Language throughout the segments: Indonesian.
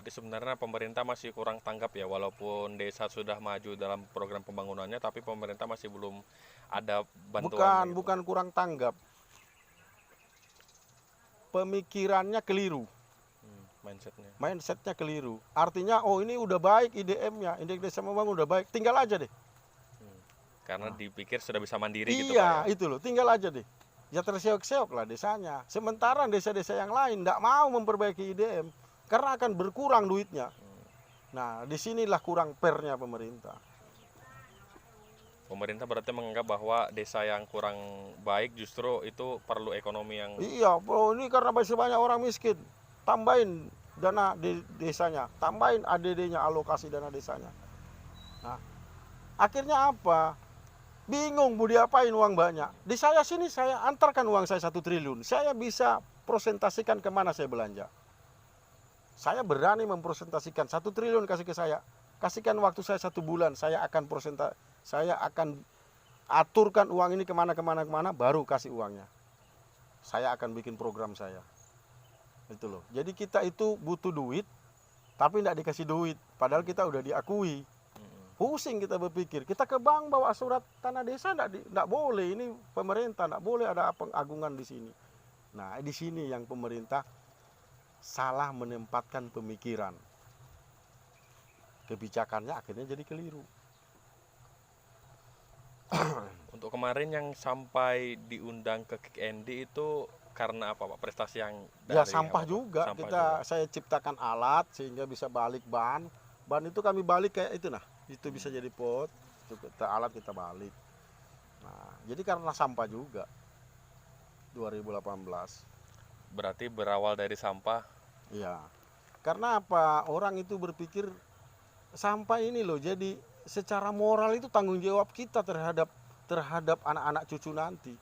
Berarti sebenarnya pemerintah masih kurang tanggap ya, walaupun desa sudah maju dalam program pembangunannya, tapi pemerintah masih belum ada bantuannya gitu. Bukan kurang tanggap, pemikirannya keliru, Mindsetnya. mindsetnya keliru. Artinya, oh ini udah baik IDM-nya, Indeks Desa Membangun udah baik, tinggal aja deh. Karena dipikir sudah bisa mandiri gitu Pak ya. Iya, itu loh, tinggal aja deh. Ya terseok-seok lah desanya. Sementara desa-desa yang lain tidak mau memperbaiki IDM karena akan berkurang duitnya. Nah, disinilah kurang pernya pemerintah. Pemerintah berarti menganggap bahwa desa yang kurang baik justru itu perlu ekonomi yang Iya, bro, ini karena masih banyak orang miskin. Tambahin dana di desanya, tambahin ADD-nya, alokasi dana desanya. Nah, akhirnya apa? Bingung mau diapain uang banyak. Di saya sini saya antarkan uang saya 1 triliun. Saya bisa presentasikan kemana saya belanja. Saya berani mempresentasikan 1 triliun kasih ke saya. Kasihkan waktu saya 1 bulan, saya akan aturkan uang ini kemana, baru kasih uangnya. Saya akan bikin program saya. Itu loh. Jadi kita itu butuh duit, tapi tidak dikasih duit. Padahal kita udah diakui. Pusing kita berpikir, kita ke bank bawa surat tanah desa tidak boleh, ini pemerintah tidak boleh ada pengagungan di sini. Nah, di sini yang pemerintah salah menempatkan pemikiran. Kebijakannya akhirnya jadi keliru. untuk kemarin yang sampai diundang ke KikND itu karena apa Pak? Prestasi yang Ya dari sampah apa, Pak? juga, Sampah juga. saya ciptakan alat sehingga bisa balik ban. Ban itu kami balik kayak itu nah, itu bisa jadi pot, itu alat kita balik. Nah, jadi karena sampah juga 2018. Berarti berawal dari sampah. Ya. Karena apa? Orang itu berpikir sampah ini loh, jadi secara moral itu tanggung jawab kita terhadap anak-anak cucu nanti.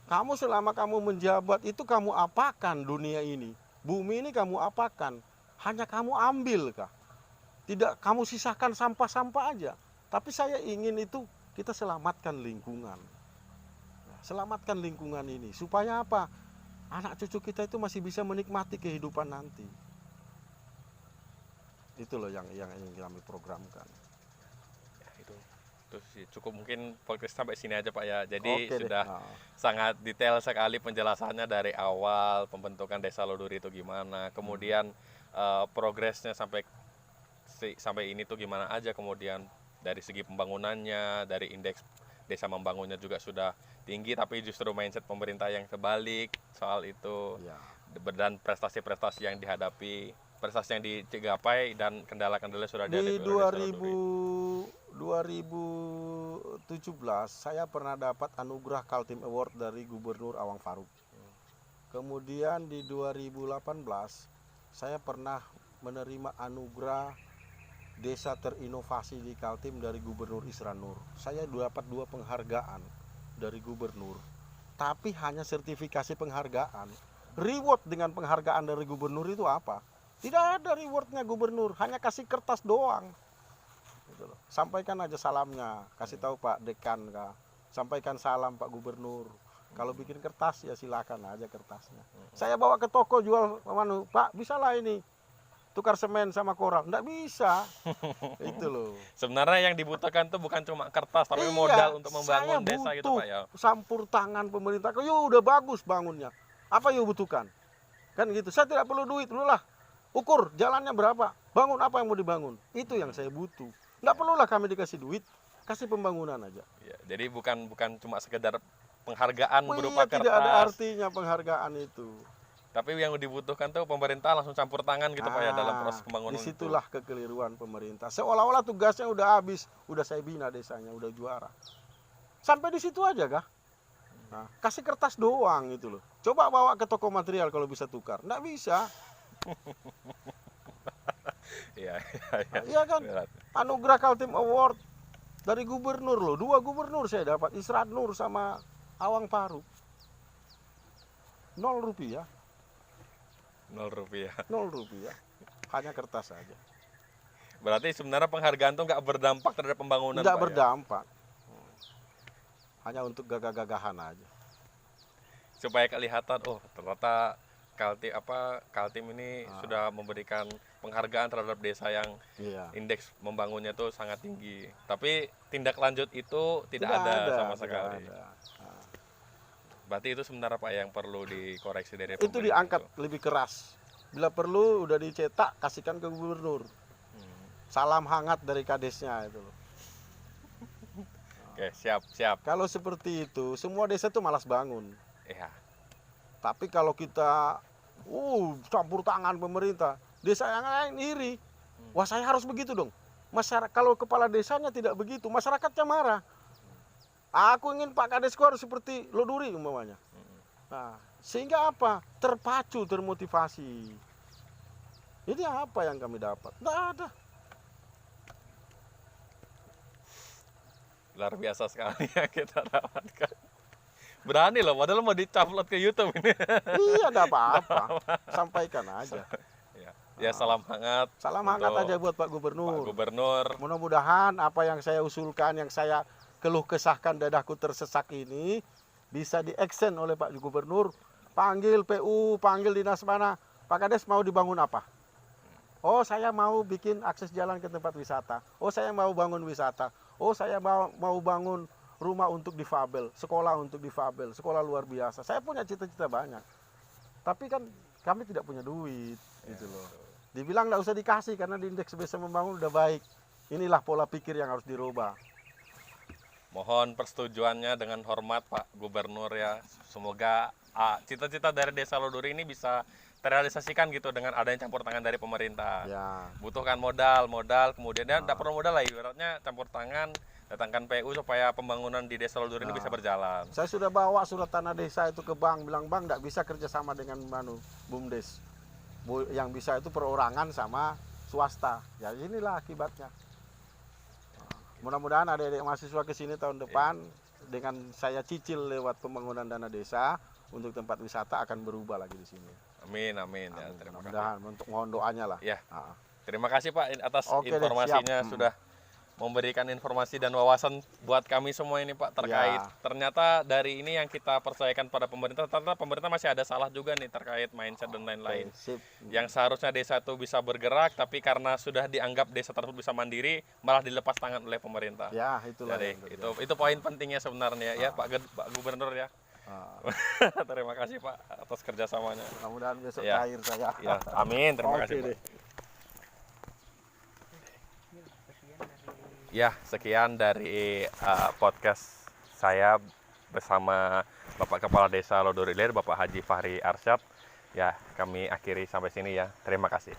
Kamu selama kamu menjabat itu kamu apakan dunia ini? Bumi ini kamu apakan? Hanya kamu ambil kah? Tidak kamu sisakan sampah-sampah aja. Tapi saya ingin itu kita selamatkan lingkungan. Selamatkan lingkungan ini supaya apa? Anak cucu kita itu masih bisa menikmati kehidupan nanti. Itu loh yang ingin kami programkan. Ya, itu sih cukup, mungkin podcast sampai sini aja Pak ya. Jadi Oke deh. sudah Nah, sangat detail sekali penjelasannya dari awal pembentukan Desa Loduri itu gimana, kemudian progresnya sampai ini tuh gimana aja, kemudian dari segi pembangunannya, dari indeks desa membangunnya juga sudah tinggi, tapi justru mindset pemerintah yang kebalik soal itu, ya. dan prestasi-prestasi yang dihadapi, prestasi yang dicapai dan kendala-kendala sudah Di dihadapi oleh Desa Loduri. 2017 saya pernah dapat anugerah Kaltim Award dari Gubernur Awang Faruk. Kemudian di 2018 saya pernah menerima anugerah Desa Terinovasi di Kaltim dari Gubernur Isran Nur. Saya dapat 2 penghargaan dari gubernur, tapi hanya sertifikasi penghargaan. Reward dengan penghargaan dari gubernur itu apa? Tidak ada rewardnya gubernur, hanya kasih kertas doang. Gitu loh. Sampaikan aja salamnya, kasih tahu Pak Dekan kah. Sampaikan salam Pak Gubernur. Kalau bikin kertas ya silakan aja kertasnya. Saya bawa ke toko jual, Pak bisa lah ini tukar semen sama koral, nggak bisa. Itu loh. Sebenarnya yang dibutuhkan tuh bukan cuma kertas, tapi Iya, modal untuk saya membangun desa gitu butuh Pak ya. campur tangan pemerintah. Yo udah bagus bangunnya. Apa yo butuhkan? Kan gitu. Saya tidak perlu duit, lu lah. Ukur jalannya berapa, bangun apa yang mau dibangun. Itu yang saya butuh. Nggak perlulah kami dikasih duit, kasih pembangunan aja. Ya, jadi bukan cuma sekedar penghargaan Oh berupa iya, tidak ada kertas, artinya penghargaan itu. tapi yang dibutuhkan tuh pemerintah langsung campur tangan gitu Pak ya dalam proses pembangunan itu. Disitulah kekeliruan pemerintah. Seolah-olah tugasnya udah habis, udah saya bina desanya, udah juara. Sampai di situ aja kah? Nah, kasih kertas doang itu loh. Coba bawa ke toko material kalau bisa tukar. Nggak bisa. Iya, iya, Iya kan? berat. Anugerah Kaltim Award dari gubernur loh. 2 gubernur saya dapat, Isran Nur sama Awang Faruk. 0 rupiah, 0 rupiah. 0 rupiah. Hanya kertas saja. Berarti sebenarnya penghargaan tuh nggak berdampak terhadap pembangunan Tidak Pak ya. berdampak. Hanya untuk gagah-gagahan aja. Supaya kelihatan, oh ternyata Kaltim ini sudah memberikan penghargaan terhadap desa yang Iya. indeks membangunnya tuh sangat tinggi. Tapi tindak lanjut itu tidak ada sama tidak sekali. ada. Nah, Berarti itu sebenarnya Pak yang perlu dikoreksi dari itu pemerintah diangkat itu. lebih keras. Bila perlu udah dicetak, kasihkan ke gubernur. Salam hangat dari kadesnya itu loh. Oke, siap. Kalau seperti itu, semua desa tuh malas bangun. Iya. Tapi kalau kita campur tangan pemerintah, desa yang lain iri. Wah, saya harus begitu dong. Masyarakat, kalau kepala desanya tidak begitu, masyarakatnya marah. Aku ingin Pak Kadesku harus seperti Loduri umpamanya. Nah, sehingga apa? Terpacu, termotivasi. Ini apa yang kami dapat? Tidak ada. Luar biasa sekali yang kita dapatkan. Berani loh, padahal mau dicupload ke YouTube ini. Iya, ada apa-apa. Sampaikan aja. Ya, salam hangat. Salam hangat untuk aja buat Pak Gubernur. Pak Gubernur. Mudah-mudahan apa yang saya usulkan, yang saya keluh kesahkan dadahku tersesak ini bisa di-action oleh Pak Gubernur. Panggil PU, panggil dinas mana. Pak Kades mau dibangun apa? Oh, saya mau bikin akses jalan ke tempat wisata. Oh, saya mau bangun wisata. Oh, saya mau bangun rumah untuk difabel, sekolah untuk difabel, sekolah luar biasa. Saya punya cita-cita banyak. Tapi kan kami tidak punya duit, gitu loh. Dibilang nggak usah dikasih karena di indeks desa membangun udah baik. Inilah pola pikir yang harus dirubah. Mohon persetujuannya dengan hormat Pak Gubernur ya. Semoga cita-cita dari Desa Loduri ini bisa terrealisasikan gitu dengan adanya campur tangan dari pemerintah. Ya. Butuhkan modal, kemudian tidak perlu modal lah, ibaratnya campur tangan, datangkan PU supaya pembangunan di Desa Loduri ini bisa berjalan. Saya sudah bawa surat tanah desa itu ke bank, bilang bank nggak bisa kerjasama dengan BUMDes. Yang bisa itu perorangan sama swasta. Ya inilah akibatnya. Mudah-mudahan adik-adik mahasiswa ke sini tahun depan dengan saya cicil lewat pembangunan dana desa untuk tempat wisata akan berubah lagi di sini. Amin. Ya, terima kasih. Mudah-mudahan untuk mohon doanya lah. Ya. Terima kasih Pak atas Oke deh, informasinya, siap. sudah memberikan informasi dan wawasan buat kami semua ini Pak terkait ternyata dari ini yang kita percayakan pada pemerintah, ternyata pemerintah masih ada salah juga nih terkait mindset dan lain-lain. Sip. Yang seharusnya desa itu bisa bergerak, tapi karena sudah dianggap desa tersebut bisa mandiri, malah dilepas tangan oleh pemerintah. Ya, itulah. Jadi yang itu poin pentingnya sebenarnya ya Pak Gubernur ya. Terima kasih Pak atas kerjasamanya. Mudah-mudahan besok Ya. cair saya. Ya, amin. Terima Oke kasih Pak. deh. Ya, sekian dari podcast saya bersama Bapak Kepala Desa Loduri Ilir, Bapak Haji Fahri Arsyad. Ya, kami akhiri sampai sini ya. Terima kasih.